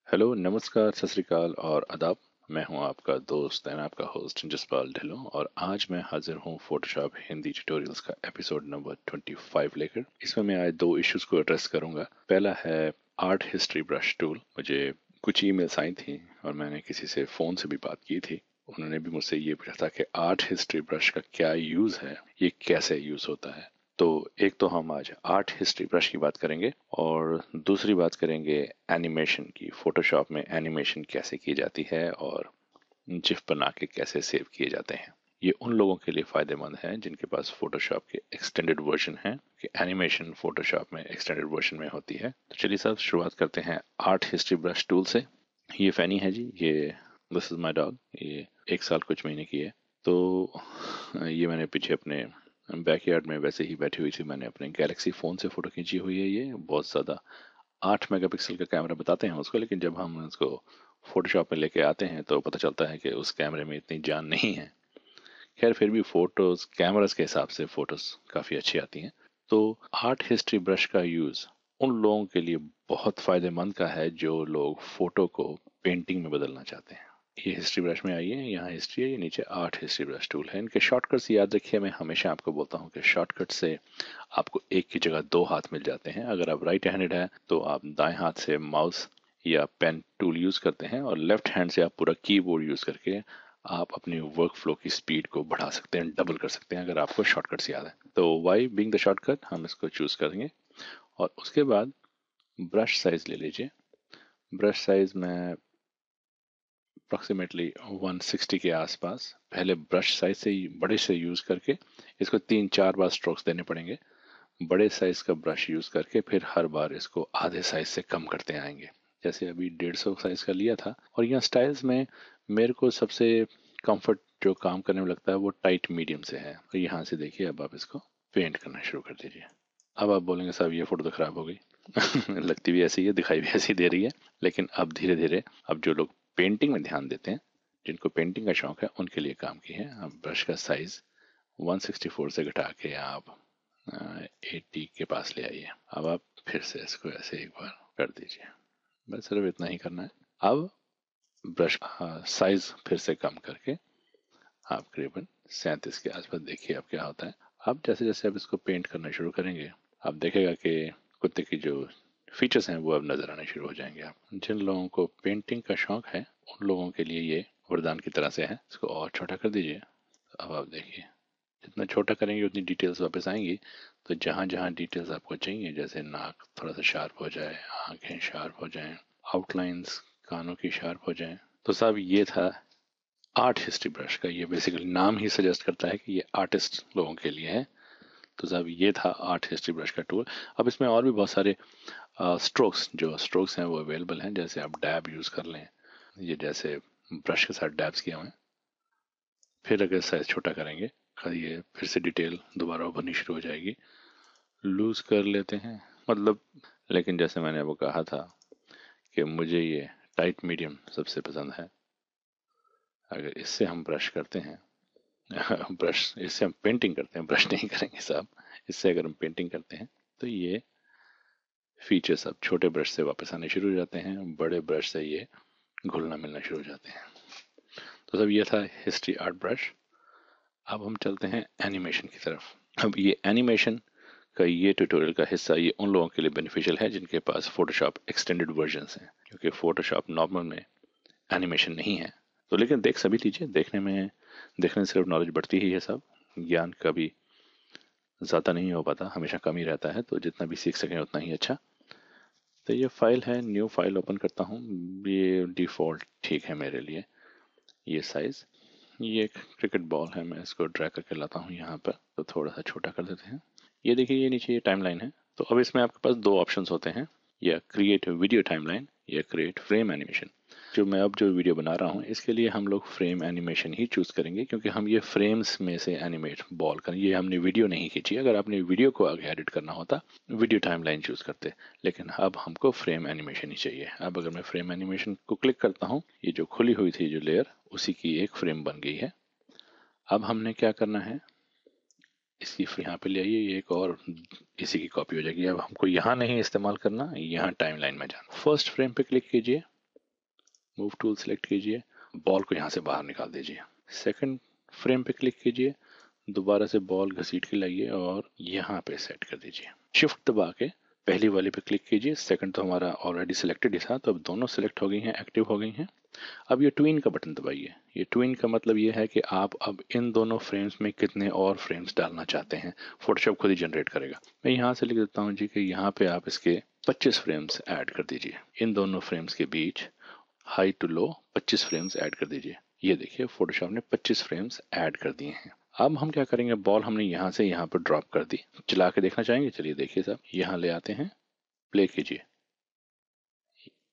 Hello, नमस्कार, सत श्री अकाल और आदाब। मैं हूं आपका दोस्त एंड आपका होस्ट जसपाल ढिल्लों और आज मैं हाजिर हूं फोटोशॉप हिंदी ट्यूटोरियल्स का एपिसोड नंबर 25 लेकर। इसमें मैं आज दो इश्यूज को एड्रेस करूंगा। पहला है आर्ट हिस्ट्री ब्रश टूल। मुझे कुछ ईमेल्स आई थी और मैंने किसी से फ़ोन से भी बात की थी। उन्होंने भी मुझसे ये पूछा था कि आर्ट हिस्ट्री ब्रश का क्या यूज़ है, ये कैसे यूज़ होता है। तो एक तो हम आज आर्ट हिस्ट्री ब्रश की बात करेंगे और दूसरी बात करेंगे एनिमेशन की। फोटोशॉप में एनिमेशन कैसे की जाती है और जिफ बना के कैसे सेव किए जाते हैं। ये उन लोगों के लिए फायदेमंद है जिनके पास फोटोशॉप के एक्सटेंडेड वर्जन है कि एनिमेशन फोटोशॉप में एक्सटेंडेड वर्जन में होती है। तो चलिए साहब शुरुआत करते हैं आर्ट हिस्ट्री ब्रश टूल से। ये फैनी है जी, ये दिस इज माय डॉग। ये 1 साल कुछ महीने की है। तो ये मैंने पीछे अपने बैकयार्ड में वैसे ही बैठी हुई थी, मैंने अपने गैलेक्सी फ़ोन से फ़ोटो खींची हुई है। ये बहुत ज़्यादा 8 मेगापिक्सल का कैमरा बताते हैं उसको, लेकिन जब हम उसको फोटोशॉप में लेके आते हैं तो पता चलता है कि उस कैमरे में इतनी जान नहीं है। खैर फिर भी फोटोज कैमरास के हिसाब से फोटोज काफ़ी अच्छी आती हैं। तो आर्ट हिस्ट्री ब्रश का यूज़ उन लोगों के लिए बहुत फ़ायदेमंद का है जो लोग फोटो को पेंटिंग में बदलना चाहते हैं। ये हिस्ट्री ब्रश में आइए, यहाँ हिस्ट्री है, ये नीचे आर्ट हिस्ट्री ब्रश टूल है। इनके शॉर्टकट्स याद रखिए। मैं हमेशा आपको बोलता हूँ कि शॉर्टकट से आपको एक की जगह दो हाथ मिल जाते हैं। अगर आप राइट हैंडेड है तो आप दाएं हाथ से माउस या पेन टूल यूज करते हैं और लेफ्ट हैंड से आप पूरा कीबोर्ड यूज करके आप अपनी वर्क फ्लो की स्पीड को बढ़ा सकते हैं, डबल कर सकते हैं अगर आपको शॉर्टकट्स याद है तो। वाई बीइंग द शॉर्टकट हम इसको चूज करेंगे और उसके बाद ब्रश साइज ले लीजिए। ब्रश साइज में अप्रॉक्सीमेटली 160 के आसपास। पहले ब्रश साइज से बड़े से यूज करके इसको 3-4 बार स्ट्रोक्स देने पड़ेंगे। बड़े साइज का ब्रश यूज करके फिर हर बार इसको आधे साइज से कम करते आएंगे। जैसे अभी 150 साइज का लिया था। और यहाँ स्टाइल्स में मेरे को सबसे कंफर्ट जो काम करने में लगता है वो टाइट मीडियम से है। तो यहाँ से देखिए, अब आप इसको पेंट करना शुरू कर दीजिए। अब आप बोलेंगे साहब ये फोटो तो खराब हो गई। लगती भी ऐसी है, दिखाई भी ऐसी दे रही है, लेकिन अब धीरे धीरे अब जो लोग पेंटिंग में ध्यान देते हैं, जिनको पेंटिंग का शौक है, उनके लिए काम की है। अब ब्रश का साइज 164 से घटा के आप 80 के पास ले आइए। अब आप फिर से इसको ऐसे एक बार कर दीजिए। बस सिर्फ इतना ही करना है। अब ब्रश साइज फिर से कम करके आप करीबन 37 के आसपास देखिए अब क्या होता है। अब जैसे जैसे आप इसको पेंट करना शुरू करेंगे, आप देखेगा कि कुत्ते की जो फीचर्स हैं वो अब नजर आने शुरू हो जाएंगे। आप जिन लोगों को पेंटिंग का शौक है उन लोगों के लिए ये वरदान की तरह से है। इसको और छोटा कर दीजिए। अब आप देखिए, जितना छोटा करेंगे उतनी डिटेल्स वापस आएंगी। तो जहाँ जहाँ डिटेल्स आपको चाहिए, जैसे नाक थोड़ा सा शार्प हो जाए, आंखें शार्प हो जाएं, आउटलाइंस कानों की शार्प हो जाएं, तो साहब ये था आर्ट हिस्ट्री ब्रश का। ये बेसिकली नाम ही सजेस्ट करता है कि ये आर्टिस्ट लोगों के लिए है। तो साहब ये था आर्ट हिस्ट्री ब्रश का टूल। अब इसमें और भी बहुत सारे स्ट्रोक्स हैं वो अवेलेबल हैं। जैसे आप डैब यूज़ कर लें, ये जैसे ब्रश के साथ डैब्स किए हुए हैं। फिर अगर साइज छोटा करेंगे, ये फिर से डिटेल दोबारा उभरनी शुरू हो जाएगी। लूज कर लेते हैं मतलब, लेकिन जैसे मैंने वो कहा था कि मुझे ये टाइट मीडियम सबसे पसंद है। अगर इससे हम ब्रश करते हैं ब्रश इससे हम पेंटिंग करते हैं, ब्रश नहीं करेंगे साहब। इससे अगर हम पेंटिंग करते हैं तो ये फीचर्स अब छोटे ब्रश से वापस आने शुरू हो जाते हैं, बड़े ब्रश से ये घुलना मिलना शुरू हो जाते हैं। तो सब ये था हिस्ट्री आर्ट ब्रश। अब हम चलते हैं एनिमेशन की तरफ। अब ये एनिमेशन का ये ट्यूटोरियल का हिस्सा ये उन लोगों के लिए बेनिफिशियल है जिनके पास फोटोशॉप एक्सटेंडेड वर्जन्स हैं, क्योंकि फोटोशॉप नॉर्मल में एनिमेशन नहीं है। तो लेकिन देख सभी लीजिए, देखने से सिर्फ नॉलेज बढ़ती ही है सब। ज्ञान कभी ज़्यादा नहीं हो पाता, हमेशा कम ही रहता है, तो जितना भी सीख सकें उतना ही अच्छा। तो ये फाइल है, न्यू फाइल ओपन करता हूँ। ये डिफ़ॉल्ट ठीक है मेरे लिए। ये साइज़, ये एक क्रिकेट बॉल है, मैं इसको ड्रैग करके लाता हूँ यहाँ पर। तो थोड़ा सा छोटा कर देते हैं। ये देखिए, ये नीचे ये टाइमलाइन है। तो अब इसमें आपके पास दो ऑप्शंस होते हैं, या क्रिएट वीडियो टाइमलाइन या क्रिएट फ्रेम एनिमेशन। जो वीडियो बना रहा हूँ इसके लिए हम लोग फ्रेम एनिमेशन ही चूज करेंगे, क्योंकि हम ये फ्रेम्स में से एनिमेट बॉल कर, ये हमने वीडियो नहीं खींची। अगर आपने वीडियो को आगे एडिट करना होता वीडियो टाइमलाइन चूज करते, लेकिन अब हमको फ्रेम एनिमेशन ही चाहिए। अब अगर मैं फ्रेम एनिमेशन को क्लिक करता हूँ, ये जो खुली हुई थी जो लेयर, उसी की एक फ्रेम बन गई है। अब हमने क्या करना है, इसकी यहाँ पे ले आइए, ये एक और इसी की कॉपी हो जाएगी। अब हमको यहाँ नहीं इस्तेमाल करना, यहाँ टाइमलाइन में जाना। फर्स्ट फ्रेम पे क्लिक कीजिए। मूव टूल सेलेक्ट कीजिए, बॉल को यहाँ से बाहर निकाल दीजिए, सेकंड फ्रेम पे क्लिक कीजिए, दोबारा से बॉल घसीट के लाइए और यहाँ पे सेट कर दीजिए। शिफ्ट दबा के पहली वाली पे क्लिक कीजिए, सेकंड तो हमारा ऑलरेडी सिलेक्टेड ही था, तो अब दोनों सिलेक्ट हो गई हैं, एक्टिव हो गई हैं। अब ये ट्विन का बटन दबाइए। ये ट्विन का मतलब ये है कि आप अब इन दोनों फ्रेम्स में कितने और फ्रेम्स डालना चाहते हैं, फोटोशॉप खुद ही जनरेट करेगा। मैं यहाँ से लिख देता हूँ जी कि यहाँ पे आप इसके 25 फ्रेम्स ऐड कर दीजिए। इन दोनों फ्रेम्स के बीच high to low 25 frames add कर दीजिए। ये देखिए फोटोशॉप ने 25 फ्रेम्स ऐड कर दिए हैं। अब हम क्या करेंगे, बॉल हमने यहाँ से यहाँ पर ड्रॉप कर दी, चला के देखना चाहेंगे। चलिए देखिए साहब, यहाँ ले आते हैं, प्ले कीजिए,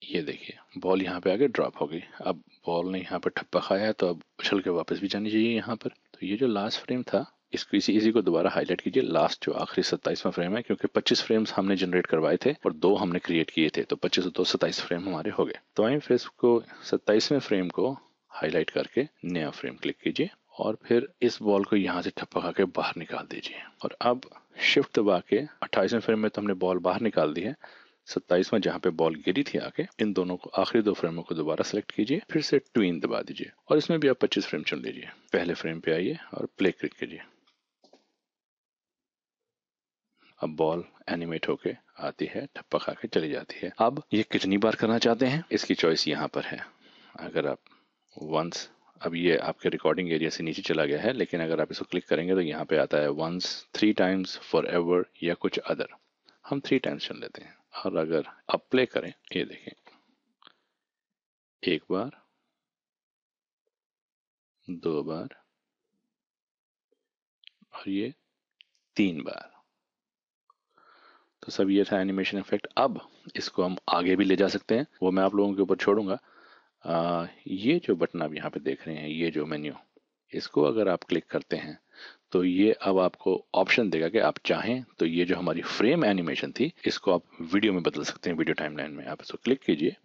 ये देखिए बॉल यहाँ पे आके ड्रॉप हो गई। अब बॉल ने यहाँ पर ठप्पा खाया है, तो अब उछल के वापस भी जानी चाहिए यहाँ पर। तो ये जो लास्ट फ्रेम था, इसको इसी को दोबारा हाईलाइट कीजिए। लास्ट जो आखिरी 27वां फ्रेम है, क्योंकि 25 फ्रेम्स हमने जनरेट करवाए थे और 2 हमने क्रिएट किए थे, तो 25 और 2 27 फ्रेम हमारे हो गए। तो आइए फिर इसको 27वें फ्रेम को हाईलाइट करके नया फ्रेम क्लिक कीजिए और फिर इस बॉल को यहाँ से ठप्पा खा के बाहर निकाल दीजिए। और अब शिफ्ट दबा के 28वें फ्रेम में तो हमने बॉल बाहर निकाल दी है, 27वां जहाँ पे बॉल गिरी थी आके, इन दोनों को आखिरी 2 फ्रेमों को दोबारा सेलेक्ट कीजिए, फिर से ट्विन दबा दीजिए और इसमें भी आप 25 फ्रेम चुन लीजिए। पहले फ्रेम पे आइए और प्ले क्लिक कीजिए। अब बॉल एनिमेट होके आती है, ठप्पा खा के चली जाती है। अब ये कितनी बार करना चाहते हैं, इसकी चॉइस यहाँ पर है। अगर आप वंस, अब ये आपके रिकॉर्डिंग एरिया से नीचे चला गया है, लेकिन अगर आप इसको क्लिक करेंगे तो यहाँ पे आता है वंस, 3 टाइम्स, फॉर एवर या कुछ अदर। हम 3 टाइम्स चुन लेते हैं और अगर आप प्ले करें, ये देखें, 1 बार, 2 बार और ये 3 बार। तो सब ये था एनिमेशन इफेक्ट। अब इसको हम आगे भी ले जा सकते हैं, वो मैं आप लोगों के ऊपर छोड़ूंगा। ये जो बटन आप यहाँ पे देख रहे हैं, ये जो मेन्यू, इसको अगर आप क्लिक करते हैं तो ये अब आपको ऑप्शन देगा कि आप चाहें तो ये जो हमारी फ्रेम एनिमेशन थी, इसको आप वीडियो में बदल सकते हैं। वीडियो टाइमलाइन में आप इसको क्लिक कीजिए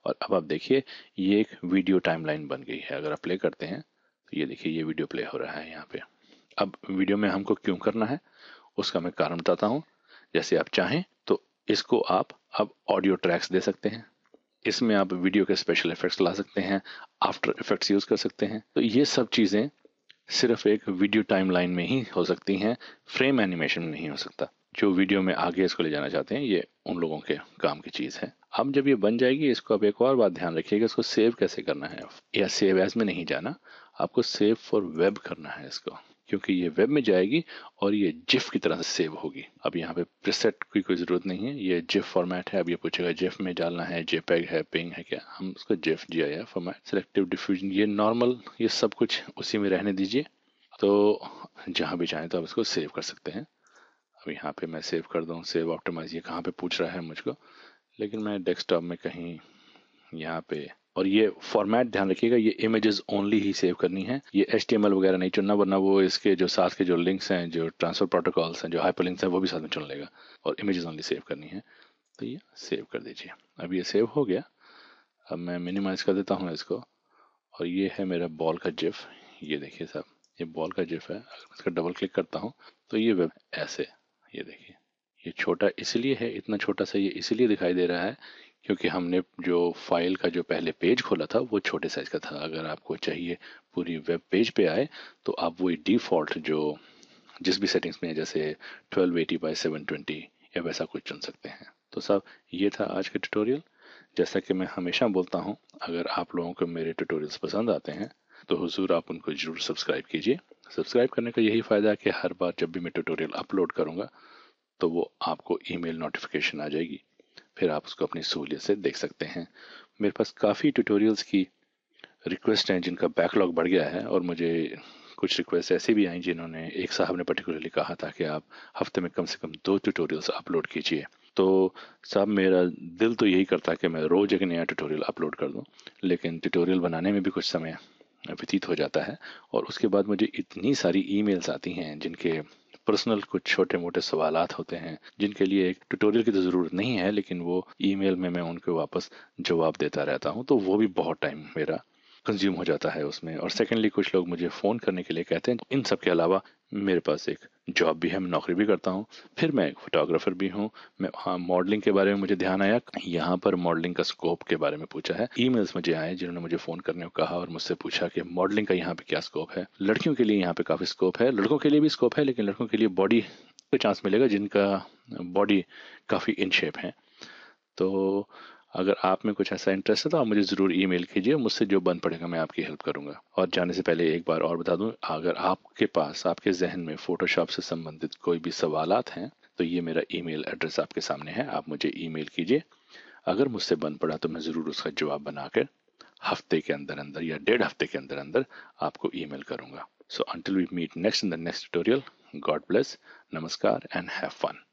और अब आप देखिए ये एक वीडियो टाइमलाइन बन गई है। अगर आप प्ले करते हैं तो ये देखिए ये वीडियो प्ले हो रहा है यहाँ पे। अब वीडियो में हमको क्यों करना है उसका मैं कारण बताता हूँ। जैसे आप चाहें तो इसको आप अब ऑडियो ट्रैक्स दे सकते हैं, इसमें आप वीडियो के स्पेशल इफेक्ट्स ला सकते हैं, आफ्टर इफेक्ट्स यूज कर सकते हैं। तो ये सब चीजें सिर्फ एक वीडियो टाइमलाइन में ही हो सकती हैं, फ्रेम एनिमेशन में नहीं हो सकता। जो वीडियो में आगे इसको ले जाना चाहते हैं, ये उन लोगों के काम की चीज है। अब जब ये बन जाएगी, इसको अब एक और बात ध्यान रखिएगा, इसको सेव कैसे करना है। या सेव एज में नहीं जाना, आपको सेव फॉर वेब करना है इसको, क्योंकि ये वेब में जाएगी और ये जिफ की तरह से सेव होगी। अब यहाँ पे प्रीसेट की कोई जरूरत नहीं है, ये जिफ फॉर्मेट है। अब ये पूछेगा जिफ में डालना है, जेपेग है, पिंग है क्या, हम उसको GIF GIF format, selective diffusion, ये नॉर्मल, ये सब कुछ उसी में रहने दीजिए। तो जहाँ भी चाहें तो आप इसको सेव कर सकते हैं। अब यहाँ पे मैं सेव कर दूँ, सेव ऑप्टिमाइज, ये कहाँ पे पूछ रहा है मुझको, लेकिन मैं डेस्कटॉप में कहीं यहाँ पे, और ये फॉर्मेट ध्यान रखिएगा, ये इमेजेस ओनली ही सेव करनी है, ये HTML वगैरह नहीं चुनना, वरना वो इसके जो साथ के जो लिंक्स हैं, जो ट्रांसफर प्रोटोकॉल्स हैं, जो हाइपरलिंक्स हैं, वो भी साथ में चुन लेगा, और इमेजेस ओनली सेव करनी है। तो ये सेव कर दीजिए। अब ये सेव हो गया। अब मैं मिनिमाइज कर देता हूँ इसको, और ये है मेरा बॉल का जिफ। ये देखिए साहब, ये बॉल का जिफ है। अगर इसका डबल क्लिक करता हूँ तो ये वेब ऐसे, ये देखिए, ये छोटा इसलिए है, इतना छोटा सा ये इसलिए दिखाई दे रहा है क्योंकि हमने जो फाइल का जो पहले पेज खोला था वो छोटे साइज का था। अगर आपको चाहिए पूरी वेब पेज पे आए तो आप वही डिफॉल्ट जो जिस भी सेटिंग्स में है, जैसे 1280 बाई 720 या वैसा कुछ चुन सकते हैं। तो साहब ये था आज का ट्यूटोरियल। जैसा कि मैं हमेशा बोलता हूँ, अगर आप लोगों को मेरे ट्यूटोरियल्स पसंद आते हैं तो हुजूर आप उनको जरूर सब्सक्राइब कीजिए। सब्सक्राइब करने का यही फ़ायदा है कि हर बार जब भी मैं ट्यूटोरियल अपलोड करूँगा तो वो आपको ईमेल नोटिफिकेशन आ जाएगी, फिर आप उसको अपनी सहूलियत से देख सकते हैं। मेरे पास काफ़ी ट्यूटोरियल्स की रिक्वेस्ट हैं जिनका बैकलॉग बढ़ गया है, और मुझे कुछ रिक्वेस्ट ऐसी भी आई जिन्होंने, एक साहब ने पर्टिकुलरली कहा था कि आप हफ्ते में कम से कम 2 ट्यूटोरियल्स अपलोड कीजिए। तो साहब मेरा दिल तो यही करता है कि मैं रोज़ एक नया ट्यूटोरियल अपलोड कर दूं, लेकिन ट्यूटोरियल बनाने में भी कुछ समय व्यतीत हो जाता है, और उसके बाद मुझे इतनी सारी ईमेल्स आती हैं जिनके पर्सनल कुछ छोटे मोटे सवालात होते हैं, जिनके लिए एक ट्यूटोरियल की तो ज़रूरत नहीं है, लेकिन वो ईमेल में मैं उनको वापस जवाब देता रहता हूँ, तो वो भी बहुत टाइम मेरा कंज्यूम हो जाता है उसमें। और सेकेंडली कुछ लोग मुझे फ़ोन करने के लिए कहते हैं। इन सब के अलावा मेरे पास एक जॉब भी है, मैं नौकरी भी करता हूँ, फिर मैं एक फोटोग्राफर भी हूँ। मैं, हाँ, मॉडलिंग के बारे में मुझे ध्यान आया, यहाँ पर मॉडलिंग का स्कोप के बारे में पूछा है। ईमेल्स मुझे आए जिन्होंने मुझे फ़ोन करने को कहा और मुझसे पूछा कि मॉडलिंग का यहाँ पे क्या स्कोप है। लड़कियों के लिए यहाँ पे काफ़ी स्कोप है, लड़कों के लिए भी स्कोप है, लेकिन लड़कों के लिए बॉडी पे चांस मिलेगा जिनका बॉडी काफ़ी इन शेप है। तो अगर आप में कुछ ऐसा इंटरेस्ट है तो आप मुझे ज़रूर ईमेल कीजिए, मुझसे जो बन पड़ेगा मैं आपकी हेल्प करूंगा। और जाने से पहले एक बार और बता दूं, अगर आपके पास, आपके जहन में फ़ोटोशॉप से संबंधित कोई भी सवालात हैं तो ये मेरा ईमेल एड्रेस आपके सामने है, आप मुझे ईमेल कीजिए। अगर मुझसे बन पड़ा तो मैं ज़रूर उसका जवाब बनाकर हफ्ते के अंदर अंदर या 1.5 हफ्ते के अंदर अंदर आपको ईमेल करूंगा। So until we meet next in the next tutorial, God bless, नमस्कार एंड हैव फन।